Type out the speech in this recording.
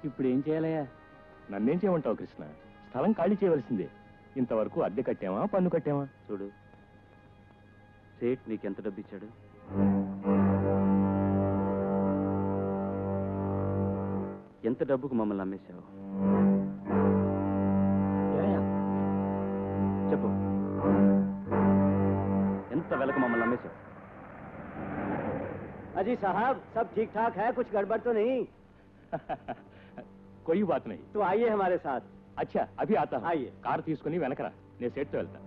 ఇప్పుడు ఏం చేయాలయ్యా? నన్నేం చేయమంటావు కృష్ణ? స్థలం ఖాళీ చేయవలసిందే. ఇంతవరకు అద్దె కట్టామా, పన్ను కట్టామా? చూడు, సేట్ నీకెంత డబ్బు ఇచ్చాడు? ఎంత డబ్బుకు మమ్మల్ని అమ్మేశావు చెప్పు. ఎంత వెలకు మమ్మల్ని అమ్మేశావు? अजी साहब सब ठीक ठाक है, कुछ गड़बड़ तो नहीं? कोई बात नहीं। तो आइए हमारे साथ। अच्छा अभी आता हूँ। आइए। कार తీసుకుని వెనకరా, నేను సేట్తో వెళ్తా.